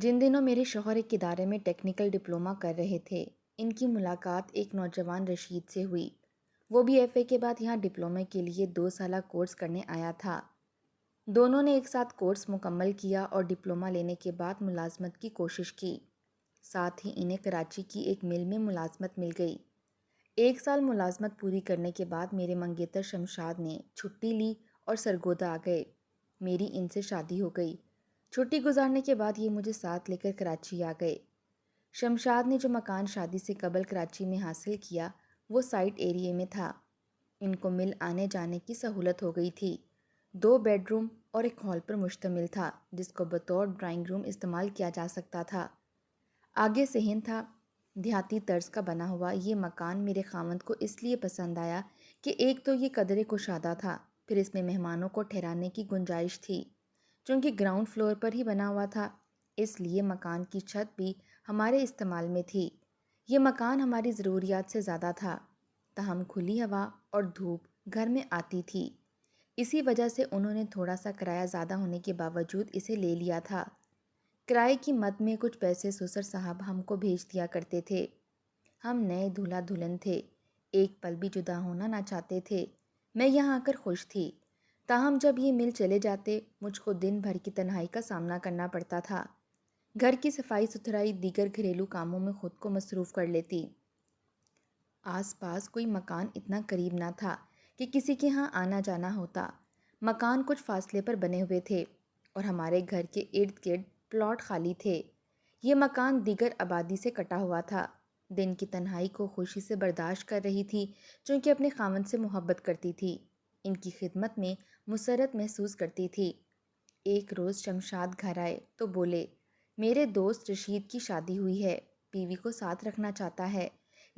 جن دنوں میرے شوہر ایک ادارے میں ٹیکنیکل ڈپلومہ کر رہے تھے، ان کی ملاقات ایک نوجوان رشید سے ہوئی۔ وہ بھی ایف اے کے بعد یہاں ڈپلومے کے لیے 2 سالہ کورس کرنے آیا تھا۔ دونوں نے ایک ساتھ کورس مکمل کیا اور ڈپلومہ لینے کے بعد ملازمت کی کوشش کی۔ ساتھ ہی انہیں کراچی کی ایک مل میں ملازمت مل گئی۔ 1 سال ملازمت پوری کرنے کے بعد میرے منگیتر شمشاد نے چھٹی لی اور سرگودا آ گئے۔ میری ان سے شادی ہو گئی۔ چھٹی گزارنے کے بعد یہ مجھے ساتھ لے کر کراچی آ گئے۔ شمشاد نے جو مکان شادی سے قبل کراچی میں حاصل کیا وہ سائٹ ایریے میں تھا۔ ان کو مل آنے جانے کی سہولت ہو گئی تھی۔ 2 بیڈ روم اور ایک ہال پر مشتمل تھا جس کو بطور ڈرائنگ روم استعمال کیا جا سکتا تھا۔ آگے صحن تھا۔ دیہاتی طرز کا بنا ہوا یہ مکان میرے خاوند کو اس لیے پسند آیا کہ ایک تو یہ قدرے کشادہ تھا، پھر اس میں مہمانوں کو ٹھہرانے کی گنجائش تھی۔ چونکہ گراؤنڈ فلور پر ہی بنا ہوا تھا، اس لیے مکان کی چھت بھی ہمارے استعمال میں تھی۔ یہ مکان ہماری ضروریات سے زیادہ تھا، تاہم کھلی ہوا اور دھوپ گھر میں آتی تھی۔ اسی وجہ سے انہوں نے تھوڑا سا کرایہ زیادہ ہونے کے باوجود اسے لے لیا تھا۔ کرائے کی مد میں کچھ پیسے سسر صاحب ہم کو بھیج دیا کرتے تھے۔ ہم نئے دولہا دلہن تھے، ایک پل بھی جدا ہونا نہ چاہتے تھے۔ میں یہاں آ کر خوش تھی، تاہم جب یہ مل چلے جاتے مجھ کو دن بھر کی تنہائی کا سامنا کرنا پڑتا تھا۔ گھر کی صفائی ستھرائی دیگر گھریلو کاموں میں خود کو مصروف کر لیتی۔ آس پاس کوئی مکان اتنا قریب نہ تھا کہ کسی کے ہاں آنا جانا ہوتا۔ مکان کچھ فاصلے پر بنے ہوئے تھے اور ہمارے گھر کے ارد گرد پلاٹ خالی تھے۔ یہ مکان دیگر آبادی سے کٹا ہوا تھا۔ دن کی تنہائی کو خوشی سے برداشت کر رہی تھی، چونکہ اپنے خاوند سے محبت کرتی تھی، ان کی خدمت میں مسرت محسوس کرتی تھی۔ ایک روز شمشاد گھر آئے تو بولے، میرے دوست رشید کی شادی ہوئی ہے، بیوی کو ساتھ رکھنا چاہتا ہے،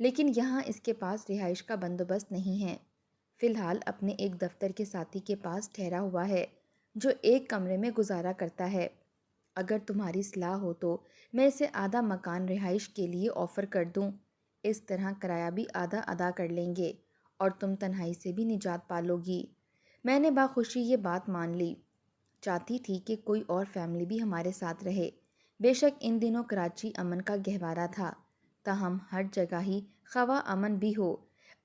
لیکن یہاں اس کے پاس رہائش کا بندوبست نہیں ہے۔ فی الحال اپنے ایک دفتر کے ساتھی کے پاس ٹھہرا ہوا ہے جو ایک کمرے میں گزارا کرتا ہے۔ اگر تمہاری صلاح ہو تو میں اسے آدھا مکان رہائش کے لیے آفر کر دوں، اس طرح کرایہ بھی آدھا ادا کر لیں گے اور تم تنہائی سے بھی نجات پالو گی۔ میں نے باخوشی یہ بات مان لی۔ چاہتی تھی کہ کوئی اور فیملی بھی ہمارے ساتھ رہے۔ بے شک ان دنوں کراچی امن کا گہوارہ تھا، تاہم ہر جگہ ہی خواہ امن بھی ہو،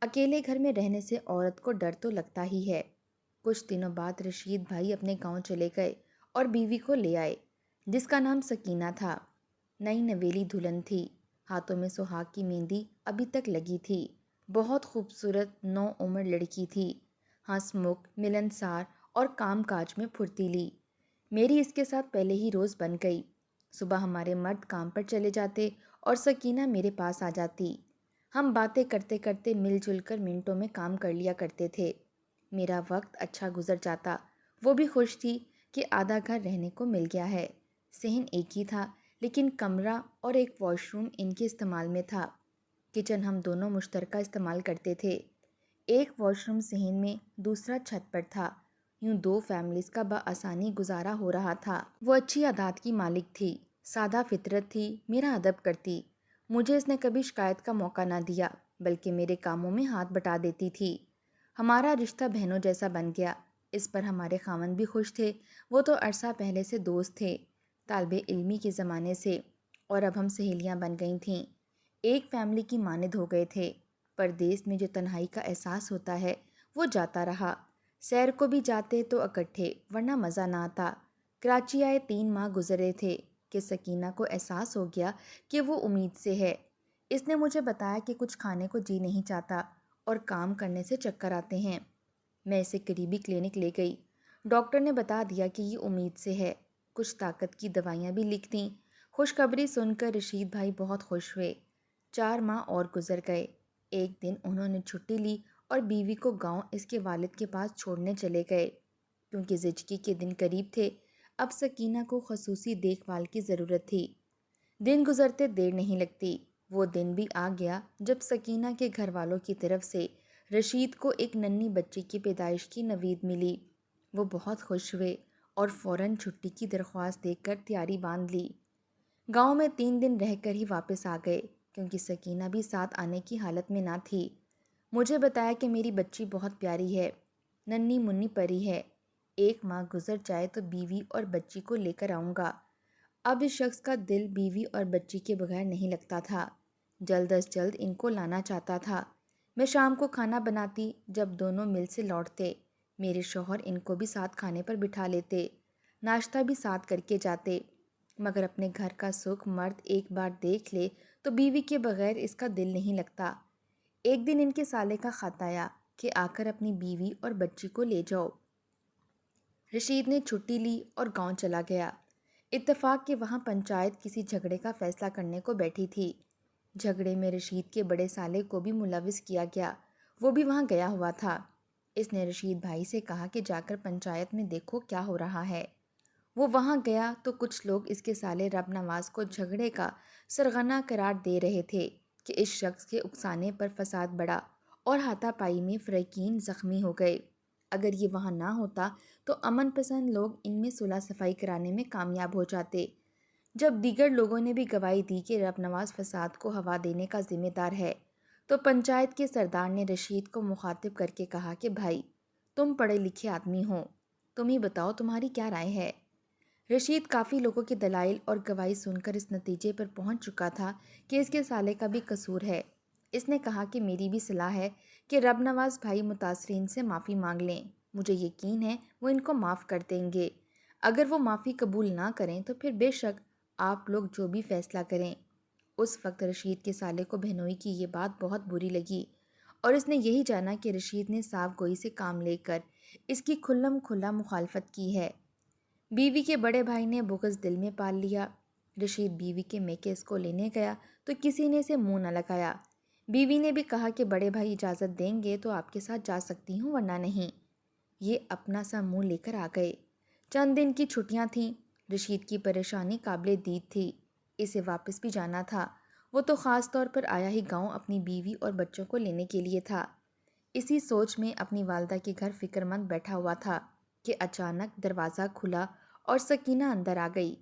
اکیلے گھر میں رہنے سے عورت کو ڈر تو لگتا ہی ہے۔ کچھ دنوں بعد رشید بھائی اپنے گاؤں چلے گئے اور بیوی کو لے آئے جس کا نام سکینہ تھا۔ نئی نویلی دلہن تھی، ہاتھوں میں سہاگ کی مہندی ابھی تک لگی تھی۔ بہت خوبصورت نو عمر لڑکی تھی، ہنس مکھ، ملنسار اور کام کاج میں پھرتیلی۔ میری اس کے ساتھ پہلے ہی روز بن گئی۔ صبح ہمارے مرد کام پر چلے جاتے اور سکینہ میرے پاس آ جاتی۔ ہم باتیں کرتے کرتے مل جل کر منٹوں میں کام کر لیا کرتے تھے۔ میرا وقت اچھا گزر جاتا۔ وہ بھی خوش تھی کہ آدھا گھر رہنے کو مل گیا ہے۔ صحن ایک ہی تھا، لیکن کمرہ اور ایک واش روم ان کے استعمال میں تھا۔ کچن ہم دونوں مشترکہ استعمال کرتے تھے۔ ایک واش روم صحن میں، دوسرا چھت پر تھا۔ یوں 2 فیملیز کا بآسانی گزارا ہو رہا تھا۔ وہ اچھی عادات کی مالک تھی، سادہ فطرت تھی، میرا ادب کرتی۔ مجھے اس نے کبھی شکایت کا موقع نہ دیا، بلکہ میرے کاموں میں ہاتھ بٹا دیتی تھی۔ ہمارا رشتہ بہنوں جیسا بن گیا۔ اس پر ہمارے خاوند بھی خوش تھے۔ وہ تو عرصہ پہلے سے دوست تھے، طالب علمی کے زمانے سے، اور اب ہم سہیلیاں بن گئی تھیں۔ ایک فیملی کی مانند ہو گئے تھے۔ پردیس میں جو تنہائی کا احساس ہوتا ہے وہ جاتا رہا۔ سیر کو بھی جاتے تو اکٹھے، ورنہ مزہ نہ آتا۔ کراچی آئے 3 ماہ گزرے تھے کہ سکینہ کو احساس ہو گیا کہ وہ امید سے ہے۔ اس نے مجھے بتایا کہ کچھ کھانے کو جی نہیں چاہتا اور کام کرنے سے چکر آتے ہیں۔ میں اسے قریبی کلینک لے گئی۔ ڈاکٹر نے بتا دیا کہ یہ امید سے ہے، کچھ طاقت کی دوائیاں بھی لکھ دیں۔ خوشخبری سن کر رشید بھائی بہت خوش ہوئے۔ 4 ماہ اور گزر گئے۔ ایک دن انہوں نے چھٹی لی اور بیوی کو گاؤں اس کے والد کے پاس چھوڑنے چلے گئے۔ کیونکہ زچگی کے دن قریب تھے، اب سکینہ کو خصوصی دیکھ بھال کی ضرورت تھی۔ دن گزرتے دیر نہیں لگتی۔ وہ دن بھی آ گیا جب سکینہ کے گھر والوں کی طرف سے رشید کو ایک ننھی بچی کی پیدائش کی نوید ملی۔ وہ بہت خوش ہوئے اور فوراً چھٹی کی درخواست دے کر تیاری باندھ لی۔ گاؤں میں 3 دن رہ کر ہی واپس آ گئے، کیونکہ سکینہ بھی ساتھ آنے کی حالت میں نہ تھی۔ مجھے بتایا کہ میری بچی بہت پیاری ہے، ننھی منی پری ہے، 1 ماہ گزر جائے تو بیوی اور بچی کو لے کر آؤں گا۔ اب اس شخص کا دل بیوی اور بچی کے بغیر نہیں لگتا تھا، جلد از جلد ان کو لانا چاہتا تھا۔ میں شام کو کھانا بناتی، جب دونوں مل سے لوٹتے میرے شوہر ان کو بھی ساتھ کھانے پر بٹھا لیتے، ناشتہ بھی ساتھ کر کے جاتے، مگر اپنے گھر کا سکھ مرد ایک بار دیکھ لے تو بیوی کے بغیر اس کا دل نہیں لگتا۔ ایک دن ان کے سالے کا خط آیا کہ آ کر اپنی بیوی اور بچی کو لے جاؤ۔ رشید نے چھٹی لی اور گاؤں چلا گیا۔ اتفاق کہ وہاں پنچایت کسی جھگڑے کا فیصلہ کرنے کو بیٹھی تھی۔ جھگڑے میں رشید کے بڑے سالے کو بھی ملوث کیا گیا، وہ بھی وہاں گیا ہوا تھا۔ اس نے رشید بھائی سے کہا کہ جا کر پنچایت میں دیکھو کیا ہو رہا ہے۔ وہ وہاں گیا تو کچھ لوگ اس کے سالے رب نواز کو جھگڑے کا سرغنہ قرار دے رہے تھے کہ اس شخص کے اکسانے پر فساد بڑھا اور ہاتھا پائی میں فریقین زخمی ہو گئے۔ اگر یہ وہاں نہ ہوتا تو امن پسند لوگ ان میں صلح صفائی کرانے میں کامیاب ہو جاتے۔ جب دیگر لوگوں نے بھی گواہی دی کہ رب نواز فساد کو ہوا دینے کا ذمہ دار ہے، تو پنچایت کے سردار نے رشید کو مخاطب کر کے کہا کہ بھائی، تم پڑھے لکھے آدمی ہو، تم ہی بتاؤ تمہاری کیا رائے ہے۔ رشید کافی لوگوں کے دلائل اور گواہی سن کر اس نتیجے پر پہنچ چکا تھا کہ اس کے سالے کا بھی قصور ہے۔ اس نے کہا کہ میری بھی صلاح ہے کہ رب نواز بھائی متاثرین سے معافی مانگ لیں، مجھے یقین ہے وہ ان کو معاف کر دیں گے۔ اگر وہ معافی قبول نہ کریں تو پھر بے شک آپ لوگ جو بھی فیصلہ کریں۔ اس وقت رشید کے سالے کو بہنوئی کی یہ بات بہت بری لگی اور اس نے یہی جانا کہ رشید نے صاف گوئی سے کام لے کر اس کی کھلم کھلا مخالفت کی ہے۔ بیوی کے بڑے بھائی نے بغض دل میں پال لیا۔ رشید بیوی کے میکے اس کو لینے گیا تو کسی نے اسے منہ نہ لگایا۔ بیوی نے بھی کہا کہ بڑے بھائی اجازت دیں گے تو آپ کے ساتھ جا سکتی ہوں ورنہ نہیں۔ یہ اپنا سا منہ لے کر آ گئے۔ چند دن کی چھٹیاں تھیں۔ رشید کی پریشانی قابل دید تھی، اسے واپس بھی جانا تھا۔ وہ تو خاص طور پر آیا ہی گاؤں اپنی بیوی اور بچوں کو لینے کے لیے تھا۔ اسی سوچ میں اپنی والدہ کے گھر فکر مند بیٹھا ہوا تھا کہ اچانک دروازہ کھلا اور سکینہ اندر آ گئی۔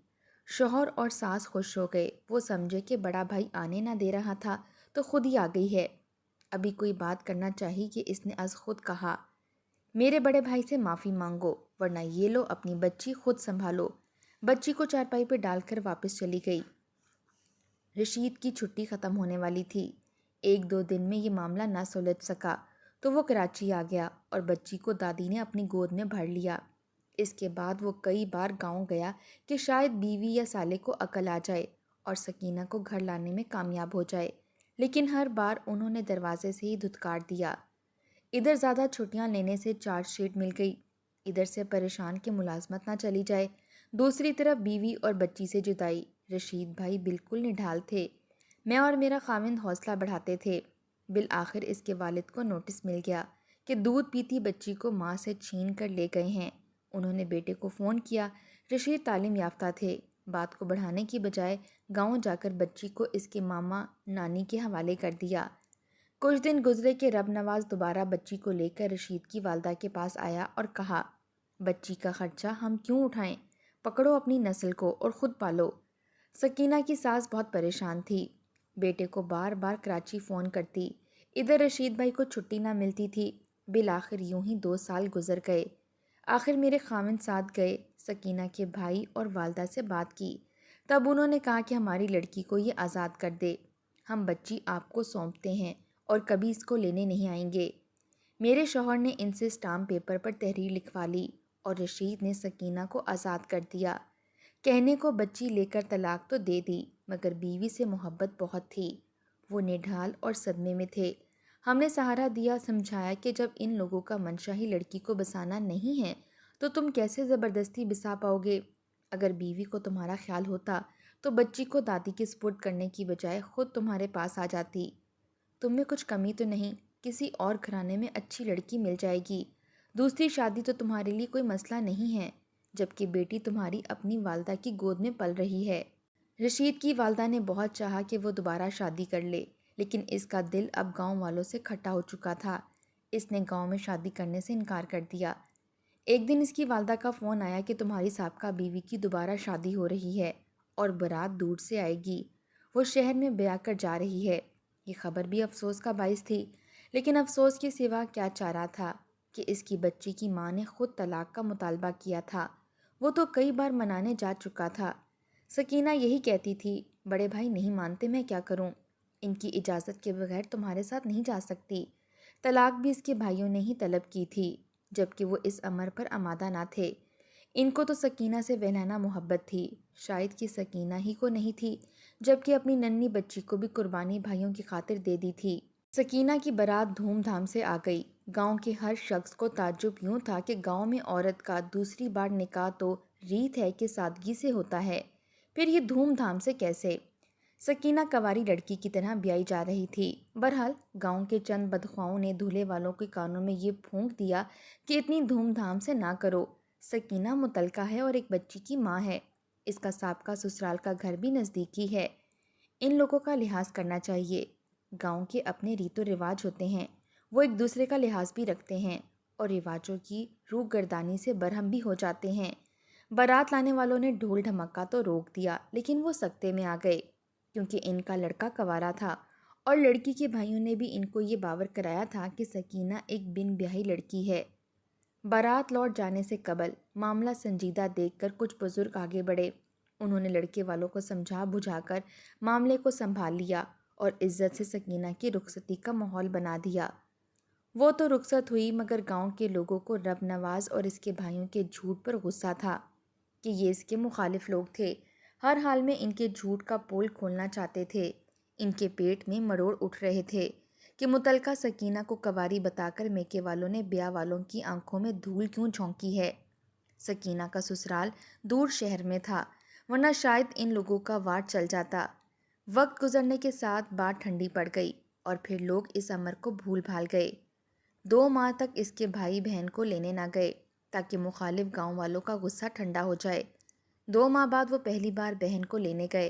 شوہر اور ساس خوش ہو گئے، وہ سمجھے کہ بڑا بھائی آنے نہ دے رہا تھا تو خود ہی آ گئی ہے۔ ابھی کوئی بات کرنا چاہی کہ اس نے از خود کہا، میرے بڑے بھائی سے معافی مانگو ورنہ یہ لو اپنی بچی خود سنبھالو۔ بچی کو چارپائی پہ ڈال کر واپس چلی گئی۔ رشید کی چھٹی ختم ہونے والی تھی۔ ایک دو دن میں یہ معاملہ نہ سلجھ سکا تو وہ کراچی آ گیا اور بچی کو دادی نے اپنی گود میں بھر لیا۔ اس کے بعد وہ کئی بار گاؤں گیا کہ شاید بیوی یا سالے کو عقل آ جائے اور سکینہ کو گھر لانے میں کامیاب ہو جائے، لیکن ہر بار انہوں نے دروازے سے ہی دھتکار دیا۔ ادھر زیادہ چھٹیاں لینے سے چارج شیٹ مل گئی، ادھر سے پریشان کہ ملازمت نہ چلی جائے، دوسری طرف بیوی اور بچی سے جدائی۔ رشید بھائی بالکل نڈھال تھے، میں اور میرا خاوند حوصلہ بڑھاتے تھے۔ بالآخر اس کے والد کو نوٹس مل گیا کہ دودھ پیتی بچی کو ماں سے چھین کر لے گئے ہیں۔ انہوں نے بیٹے کو فون کیا۔ رشید تعلیم یافتہ تھے، بات کو بڑھانے کی بجائے گاؤں جا کر بچی کو اس کے ماما نانی کے حوالے کر دیا۔ کچھ دن گزرے کہ رب نواز دوبارہ بچی کو لے کر رشید کی والدہ کے پاس آیا اور کہا، بچی کا خرچہ ہم کیوں اٹھائیں، پکڑو اپنی نسل کو اور خود پالو۔ سکینہ کی ساس بہت پریشان تھی، بیٹے کو بار بار کراچی فون کرتی، ادھر رشید بھائی کو چھٹی نہ ملتی تھی۔ بالآخر یوں ہی 2 سال گزر گئے۔ آخر میرے خاوند ساتھ گئے، سکینہ کے بھائی اور والدہ سے بات کی، تب انہوں نے کہا کہ ہماری لڑکی کو یہ آزاد کر دے، ہم بچی آپ کو سونپتے ہیں اور کبھی اس کو لینے نہیں آئیں گے۔ میرے شوہر نے ان سے اسٹامپ پیپر پر تحریر لکھوا لی اور رشید نے سکینہ کو آزاد کر دیا۔ کہنے کو بچی لے کر طلاق تو دے دی، مگر بیوی سے محبت بہت تھی۔ وہ نڈھال اور صدمے میں تھے۔ ہم نے سہارا دیا، سمجھایا کہ جب ان لوگوں کا منشا ہی لڑکی کو بسانا نہیں ہے تو تم کیسے زبردستی بسا پاؤ گے؟ اگر بیوی کو تمہارا خیال ہوتا تو بچی کو دادی کے سپرد کرنے کی بجائے خود تمہارے پاس آ جاتی۔ تم میں کچھ کمی تو نہیں، کسی اور گھرانے میں اچھی لڑکی مل جائے گی، دوسری شادی تو تمہارے لیے کوئی مسئلہ نہیں ہے، جبکہ بیٹی تمہاری اپنی والدہ کی گود میں پل رہی ہے۔ رشید کی والدہ نے بہت چاہا کہ وہ دوبارہ شادی کر لے، لیکن اس کا دل اب گاؤں والوں سے کھٹا ہو چکا تھا۔ اس نے گاؤں میں شادی کرنے سے انکار کر دیا۔ ایک دن اس کی والدہ کا فون آیا کہ تمہاری سابقہ بیوی کی دوبارہ شادی ہو رہی ہے اور بارات دور سے آئے گی، وہ شہر میں بیاہ کر جا رہی ہے۔ یہ خبر بھی افسوس کا باعث تھی، لیکن افسوس کے سوا کیا چارہ تھا کہ اس کی بچی کی ماں نے خود طلاق کا مطالبہ کیا تھا۔ وہ تو کئی بار منانے جا چکا تھا۔ سکینہ یہی کہتی تھی، بڑے بھائی نہیں مانتے، میں کیا کروں؟ ان کی اجازت کے بغیر تمہارے ساتھ نہیں جا سکتی۔ طلاق بھی اس کے بھائیوں نے ہی طلب کی تھی، جبکہ وہ اس امر پر آمادہ نہ تھے۔ ان کو تو سکینہ سے وہلانا محبت تھی، شاید کہ سکینہ ہی کو نہیں تھی، جبکہ اپنی ننھی بچی کو بھی قربانی بھائیوں کی خاطر دے دی تھی۔ سکینہ کی بارات دھوم دھام سے آ گئی۔ گاؤں کے ہر شخص کو تعجب یوں تھا کہ گاؤں میں عورت کا دوسری بار نکاح تو ریت ہے کہ سادگی سے ہوتا ہے، پھر یہ دھوم دھام سے کیسے؟ سکینہ کنواری لڑکی کی طرح بیائی جا رہی تھی۔ بہرحال گاؤں کے چند بدخواہوں نے دولہے والوں کے کانوں میں یہ پھونک دیا کہ اتنی دھوم دھام سے نہ کرو، سکینہ مطلقہ ہے اور ایک بچی کی ماں ہے، اس کا سابقہ سسرال کا گھر بھی نزدیکی ہے، ان لوگوں کا لحاظ کرنا چاہیے۔ گاؤں کے اپنے ریت و رواج ہوتے ہیں، وہ ایک دوسرے کا لحاظ بھی رکھتے ہیں اور رواجوں کی روح گردانی سے برہم بھی ہو جاتے ہیں۔ بارات لانے والوں نے ڈھول ڈھمکا تو روک دیا، لیکن وہ سکتے میں آ گئے کیونکہ ان کا لڑکا کنوارا تھا اور لڑکی کے بھائیوں نے بھی ان کو یہ باور کرایا تھا کہ سکینہ ایک بن بیاہی لڑکی ہے۔ بارات لوٹ جانے سے قبل معاملہ سنجیدہ دیکھ کر کچھ بزرگ آگے بڑھے۔ انہوں نے لڑکے والوں کو سمجھا بجھا کر معاملے کو سنبھال لیا اور عزت سے سکینہ کی رخصتی کا ماحول بنا دیا۔ وہ تو رخصت ہوئی، مگر گاؤں کے لوگوں کو رب نواز اور اس کے بھائیوں کے جھوٹ پر غصہ تھا کہ یہ اس کے مخالف لوگ تھے، ہر حال میں ان کے جھوٹ کا پول کھولنا چاہتے تھے۔ ان کے پیٹ میں مروڑ اٹھ رہے تھے کہ متعلقہ سکینہ کو کنواری بتا کر میکے والوں نے بیاہ والوں کی آنکھوں میں دھول کیوں جھونکی ہے۔ سکینہ کا سسرال دور شہر میں تھا، ورنہ شاید ان لوگوں کا وار چل جاتا۔ وقت گزرنے کے ساتھ بات ٹھنڈی پڑ گئی اور پھر لوگ اس امر کو بھول بھال گئے۔ 2 ماہ تک اس کے بھائی بہن کو لینے نہ گئے تاکہ مخالف گاؤں والوں کا غصہ ٹھنڈا ہو جائے۔ 2 ماہ بعد وہ پہلی بار بہن کو لینے گئے۔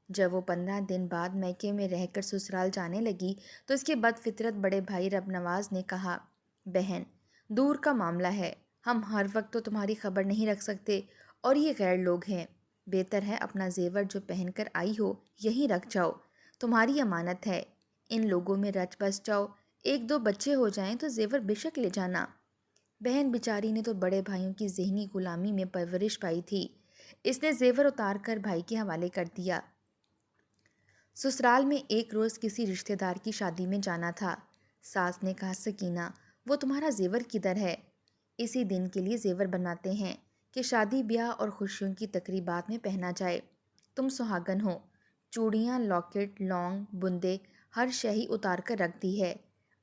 جب وہ 15 دن بعد میکے میں رہ کر سسرال جانے لگی تو اس کے بد فطرت بڑے بھائی رب نواز نے کہا، بہن دور کا معاملہ ہے، ہم ہر وقت تو تمہاری خبر نہیں رکھ سکتے اور یہ غیر لوگ ہیں، بہتر ہے اپنا زیور جو پہن کر آئی ہو یہیں رکھ جاؤ، تمہاری امانت ہے، ان لوگوں میں رچ بس جاؤ، 1-2 بچے ہو جائیں تو زیور بے شک لے جانا۔ بہن بیچاری نے تو بڑے بھائیوں کی ذہنی غلامی میں پرورش پائی تھی، اس نے زیور اتار کر بھائی کے حوالے کر دیا۔ سسرال میں ایک روز کسی رشتہ دار کی شادی میں جانا تھا۔ ساس نے کہا، سکینہ وہ تمہارا زیور کدھر ہے؟ اسی دن کے لیے زیور بناتے ہیں کہ شادی بیاہ اور خوشیوں کی تقریبات میں پہنا جائے، تم سہاگن ہو، چوڑیاں، لاکٹ، لونگ، بندے، ہر شے ہی اتار کر رکھ دی ہے،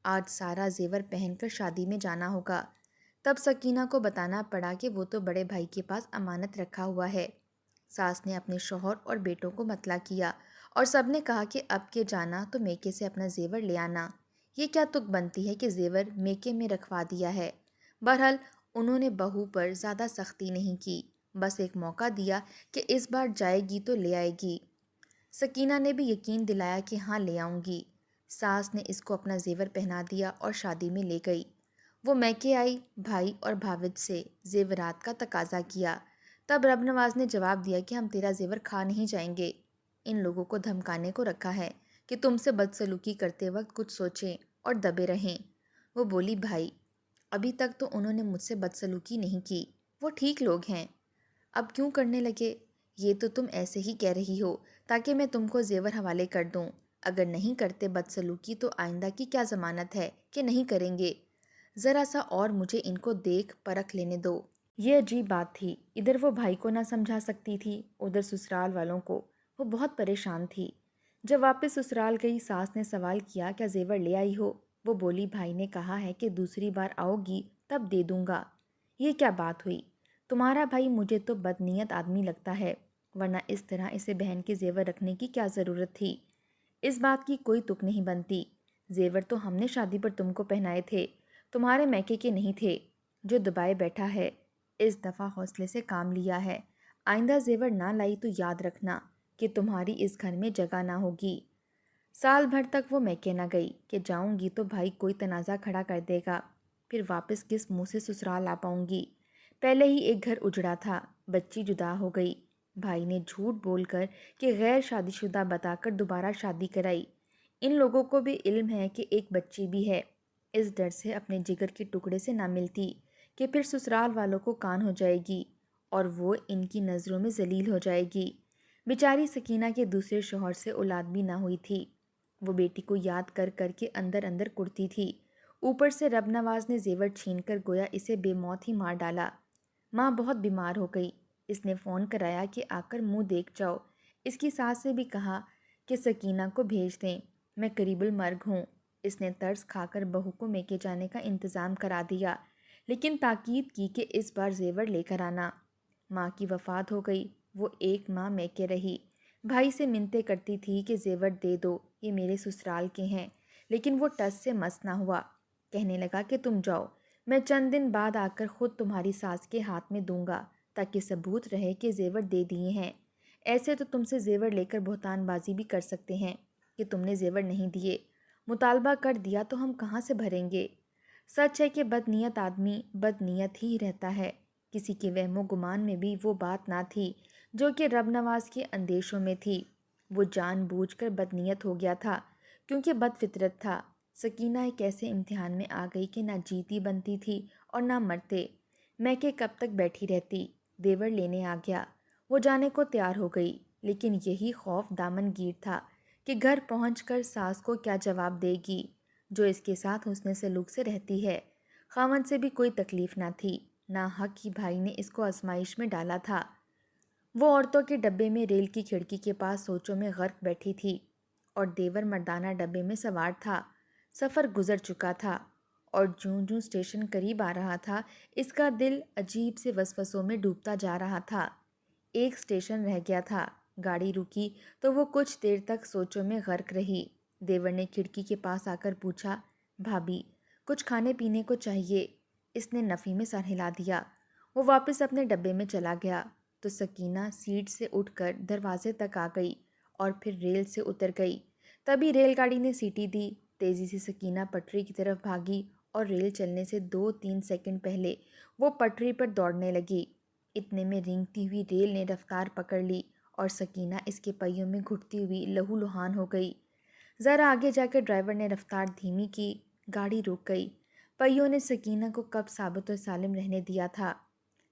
آج سارا زیور پہن کر شادی میں جانا ہوگا۔ تب سکینہ کو بتانا پڑا کہ وہ تو بڑے بھائی کے پاس امانت رکھا ہوا ہے۔ ساس نے اپنے شوہر اور بیٹوں کو مطلع کیا اور سب نے کہا کہ اب کے جانا تو میکے سے اپنا زیور لے آنا، یہ کیا تک بنتی ہے کہ زیور میکے میں رکھوا دیا ہے۔ بہرحال انہوں نے بہو پر زیادہ سختی نہیں کی، بس ایک موقع دیا کہ اس بار جائے گی تو لے آئے گی۔ سکینہ نے بھی یقین دلایا کہ ہاں لے آؤں گی۔ ساس نے اس کو اپنا زیور پہنا دیا اور شادی میں لے گئی۔ وہ میکے آئی، بھائی اور بھاوج سے زیورات کا تقاضا کیا۔ تب رب نواز نے جواب دیا کہ ہم تیرا زیور کھا نہیں جائیں گے، ان لوگوں کو دھمکانے کو رکھا ہے کہ تم سے بدسلوکی کرتے وقت کچھ سوچیں اور دبے رہیں۔ وہ بولی، بھائی ابھی تک تو انہوں نے مجھ سے بدسلوکی نہیں کی، وہ ٹھیک لوگ ہیں، اب کیوں کرنے لگے؟ یہ تو تم ایسے ہی کہہ رہی ہو تاکہ میں تم کو زیور حوالے کر دوں، اگر نہیں کرتے بدسلوکی تو آئندہ کی کیا ضمانت ہے کہ نہیں کریں گے؟ ذرا سا اور مجھے ان کو دیکھ پرکھ لینے دو۔ یہ عجیب بات تھی، ادھر وہ بھائی کو نہ سمجھا سکتی تھی، ادھر سسرال والوں کو، وہ بہت پریشان تھی۔ جب واپس سسرال گئی، ساس نے سوال کیا، کیا زیور لے آئی ہو؟ وہ بولی، بھائی نے کہا ہے کہ دوسری بار آؤ گی تب دے دوں گا۔ یہ کیا بات ہوئی؟ تمہارا بھائی مجھے تو بدنیت آدمی لگتا ہے، ورنہ اس طرح اسے بہن کے زیور رکھنے کی کیا ضرورت تھی؟ اس بات کی کوئی تک نہیں بنتی، زیور تو ہم نے شادی پر تم کو پہنائے تھے، تمہارے میکے کے نہیں تھے۔ جو دبائے بیٹھا ہے، اس دفعہ حوصلے سے کام لیا ہے، آئندہ زیور نہ لائی تو یاد رکھنا کہ تمہاری اس گھر میں جگہ نہ ہوگی۔ سال بھر تک وہ میکے نہ گئی کہ جاؤں گی تو بھائی کوئی تنازع کھڑا کر دے گا، پھر واپس کس منہ سے سسرال آ پاؤں گی؟ پہلے ہی ایک گھر اجڑا تھا، بچی جدا ہو گئی، بھائی نے جھوٹ بول کر کہ غیر شادی شدہ بتا کر دوبارہ شادی کرائی۔ ان لوگوں کو بھی علم ہے کہ ایک بچی بھی ہے، اس ڈر سے اپنے جگر کے ٹکڑے سے نہ ملتی کہ پھر سسرال والوں کو کان ہو جائے گی اور وہ ان کی نظروں میں ذلیل ہو جائے گی۔ بیچاری سکینہ کے دوسرے شوہر سے اولاد بھی نہ ہوئی تھی۔ وہ بیٹی کو یاد کر کر کے اندر اندر کڑتی تھی۔ اوپر سے رب نواز نے زیور چھین کر گویا اسے بے موت ہی مار ڈالا۔ ماں بہت بیمار ہو گئی۔ اس نے فون کرایا کہ آ کر منہ دیکھ جاؤ۔ اس کی ساس نے بھی کہا کہ سکینہ کو بھیج دیں، میں قریب المرگ ہوں۔ اس نے ترس کھا کر بہو کو میکے جانے کا انتظام کرا دیا، لیکن تاکید کی کہ اس بار زیور لے کر آنا۔ ماں کی وفات ہو گئی۔ وہ ایک ماہ میکے رہی۔ بھائی سے منتیں کرتی تھی کہ زیور دے دو، یہ میرے سسرال کے ہیں، لیکن وہ ٹس سے مس نہ ہوا۔ کہنے لگا کہ تم جاؤ، میں چند دن بعد آ کر خود تمہاری ساس کے ہاتھ میں دوں گا تاکہ ثبوت رہے کہ زیور دے دیے ہیں۔ ایسے تو تم سے زیور لے کر بہتان بازی بھی کر سکتے ہیں کہ تم نے زیور نہیں دیے۔ مطالبہ کر دیا تو ہم کہاں سے بھریں گے؟ سچ ہے کہ بد نیت آدمی بد نیت ہی رہتا ہے۔ کسی کے وہم و گمان میں بھی وہ بات نہ تھی جو کہ رب نواز کے اندیشوں میں تھی۔ وہ جان بوجھ کر بد نیت ہو گیا تھا کیونکہ بد فطرت تھا۔ سکینہ ایک ایسے امتحان میں آ گئی کہ نہ جیتی بنتی تھی اور نہ مرتے۔ میں کہ کب تک بیٹھی رہتی؟ دیور لینے آ گیا۔ وہ جانے کو تیار ہو گئی، لیکن یہی خوف دامن گیر تھا کہ گھر پہنچ کر ساس کو کیا جواب دے گی جو اس کے ساتھ حسن سلوک سے رہتی ہے۔ خاوند سے بھی کوئی تکلیف نہ تھی، نہ حق ہی بھائی نے اس کو آزمائش میں ڈالا تھا۔ وہ عورتوں کے ڈبے میں ریل کی کھڑکی کے پاس سوچوں میں غرق بیٹھی تھی اور دیور مردانہ ڈبے میں سوار تھا۔ سفر گزر چکا تھا اور جوں جوں اسٹیشن قریب آ رہا تھا اس کا دل عجیب سے وسوسوں میں ڈوبتا جا رہا تھا۔ ایک اسٹیشن رہ گیا تھا۔ گاڑی رکی تو وہ کچھ دیر تک سوچوں میں غرق رہی۔ دیور نے کھڑکی کے پاس آ کر پوچھا، بھابھی کچھ کھانے پینے کو چاہیے؟ اس نے نفی میں سر ہلا دیا۔ وہ واپس اپنے ڈبے میں چلا گیا تو سکینہ سیٹ سے اٹھ کر دروازے تک آ گئی اور پھر ریل سے اتر گئی۔ تبھی ریل گاڑی نے سیٹی دی۔ تیزی سے سکینہ پٹری کی طرف بھاگی اور ریل چلنے سے 2-3 سیکنڈ پہلے وہ پٹری پر دوڑنے لگی۔ اتنے میں رینگتی ہوئی ریل نے رفتار پکڑ لی اور سکینہ اس کے پہیوں میں گھٹتی ہوئی لہو لہان ہو گئی۔ ذرا آگے جا کے ڈرائیور نے رفتار دھیمی کی، گاڑی رک گئی۔ پہیوں نے سکینہ کو کب ثابت و سالم رہنے دیا تھا؟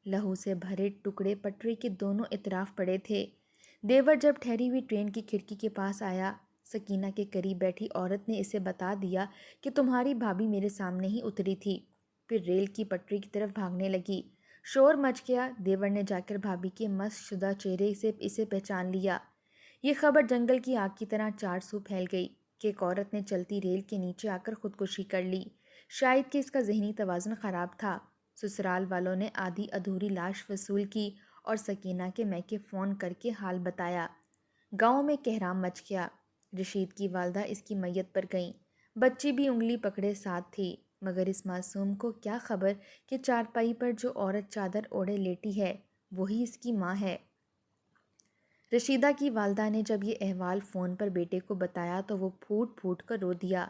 لہو سے بھرے ٹکڑے پٹری کے دونوں اطراف پڑے تھے۔ دیور جب ٹھہری ہوئی ٹرین کی کھڑکی کے پاس آیا، سکینہ کے قریب بیٹھی عورت نے اسے بتا دیا کہ تمہاری بھابھی میرے سامنے ہی اتری تھی، پھر ریل کی پٹری کی طرف بھاگنے لگی۔ شور مچ گیا۔ دیور نے جا کر بھابھی کے مست شدہ چہرے سے اسے پہچان لیا۔ یہ خبر جنگل کی آگ کی طرح چار سو پھیل گئی کہ ایک عورت نے چلتی ریل کے نیچے آ کر خودکشی کر لی۔ شاید کہ اس کا ذہنی توازن خراب تھا۔ سسرال والوں نے آدھی ادھوری لاش وصول کی اور سکینہ کے میکے فون کر کے حال بتایا۔ گاؤں میں کہرام مچ گیا۔ رشید کی والدہ اس کی میت پر گئیں۔ بچی بھی انگلی پکڑے ساتھ تھی، مگر اس معصوم کو کیا خبر کہ چارپائی پر جو عورت چادر اوڑھے لیٹی ہے وہی اس کی ماں ہے۔ رشیدہ کی والدہ نے جب یہ احوال فون پر بیٹے کو بتایا تو وہ پھوٹ پھوٹ کر رو دیا۔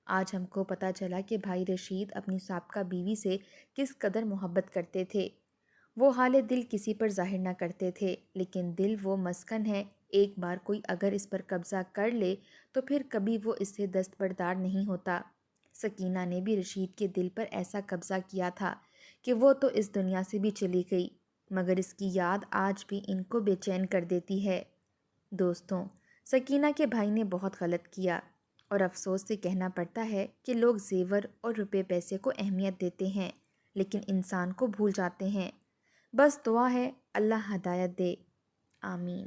آج ہم کو پتہ چلا کہ بھائی رشید اپنی سابقہ بیوی سے کس قدر محبت کرتے تھے۔ وہ حال دل کسی پر ظاہر نہ کرتے تھے، لیکن دل وہ مسکن ہے، ایک بار کوئی اگر اس پر قبضہ کر لے تو پھر کبھی وہ اس سے دستبردار نہیں ہوتا۔ سکینہ نے بھی رشید کے دل پر ایسا قبضہ کیا تھا کہ وہ تو اس دنیا سے بھی چلی گئی، مگر اس کی یاد آج بھی ان کو بے چین کر دیتی ہے۔ دوستوں، سکینہ کے بھائی نے بہت غلط کیا اور افسوس سے کہنا پڑتا ہے کہ لوگ زیور اور روپے پیسے کو اہمیت دیتے ہیں لیکن انسان کو بھول جاتے ہیں۔ بس دعا ہے اللہ ہدایت دے، آمین۔